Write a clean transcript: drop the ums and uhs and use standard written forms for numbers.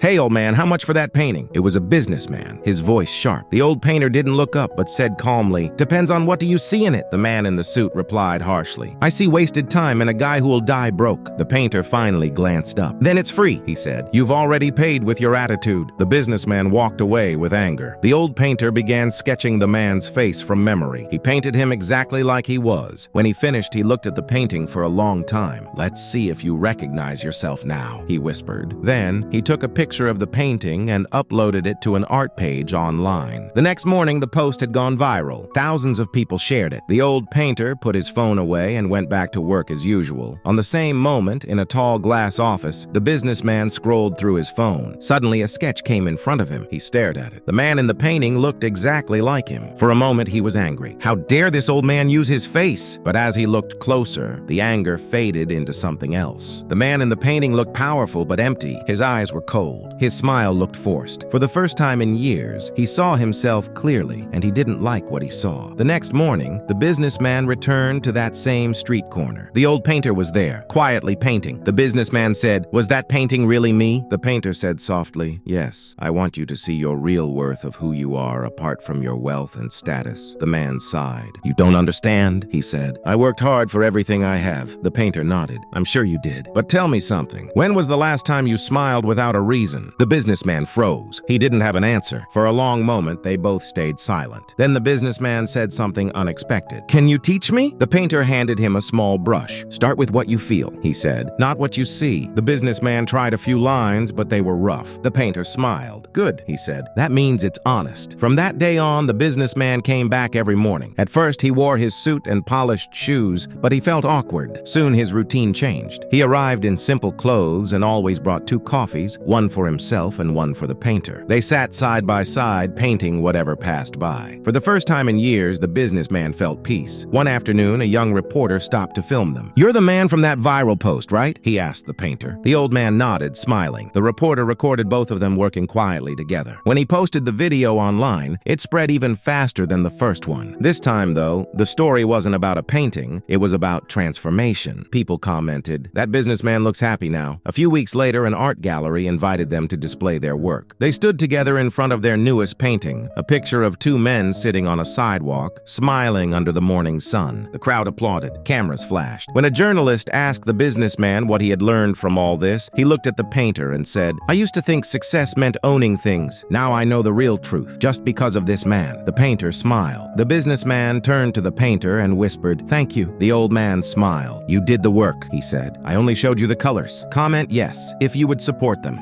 "Hey, old man, how much for that painting?" It was a businessman, his voice sharp. The old painter didn't look up, but said calmly, "Depends on what do you see in it?" The man in the suit replied harshly, "I see wasted time and a guy who will die broke." The painter finally glanced up. "Then it's free," he said. "You've already paid with your attitude." The businessman walked away with anger. The old painter began sketching the man's face from memory. He painted him exactly like he was. When he finished, he looked at the painting for a long time. "Let's see if you recognize yourself now," he whispered. Then, he took a picture of the painting and uploaded it to an art page online. The next morning, the post had gone viral. Thousands of people shared it. The old painter put his phone away and went back to work as usual. On the same moment, in a tall glass office, the businessman scrolled through his phone. Suddenly, a sketch came in front of him. He stared at it. The man in the painting looked exactly like him. For a moment, he was angry. How dare this old man use his face? But as he looked closer, the anger faded into something else. The man in the painting looked powerful but empty. His eyes were cold. His smile looked forced. For the first time in years, he saw himself clearly, and he didn't like what he saw. The next morning, the businessman returned to that same street corner. The old painter was there, quietly painting. The businessman said, "Was that painting really me?" The painter said softly, "Yes, I want you to see your real worth of who you are apart from your wealth and status." The man sighed. "You don't understand," he said. "I worked hard for everything I have." The painter nodded. "I'm sure you did. But tell me something. When was the last time you smiled without a reason?" The businessman froze. He didn't have an answer. For a long moment, they both stayed silent. Then the businessman said something unexpected. "Can you teach me?" The painter handed him a small brush. "Start with what you feel," he said, "not what you see." The businessman tried a few lines, but they were rough. The painter smiled. "Good," he said. "That means it's honest." From that day on, the businessman came back every morning. At first, he wore his suit and polished shoes, but he felt awkward. Soon, his routine changed. He arrived in simple clothes and always brought 2 coffees, one for himself and one for the painter. They sat side by side, painting whatever passed by. For the first time in years, the businessman felt peace. One afternoon, a young reporter stopped to film them. "You're the man from that viral post, right?" he asked the painter. The old man nodded, smiling. The reporter recorded both of them working quietly together. When he posted the video online, it spread even faster than the first one. This time, though, the story wasn't about a painting, it was about transformation. People commented, "That businessman looks happy now." A few weeks later, an art gallery invited them to display their work. They stood together in front of their newest painting, a picture of 2 men sitting on a sidewalk, smiling under the morning sun. The crowd applauded. Cameras flashed. When a journalist asked the businessman what he had learned from all this, he looked at the painter and said, "I used to think success meant owning things. Now I know the real truth, just because of this man." The painter smiled. The businessman turned to the painter and whispered, "Thank you." The old man smiled. "You did the work," he said. "I only showed you the colors. Comment yes if you would support them."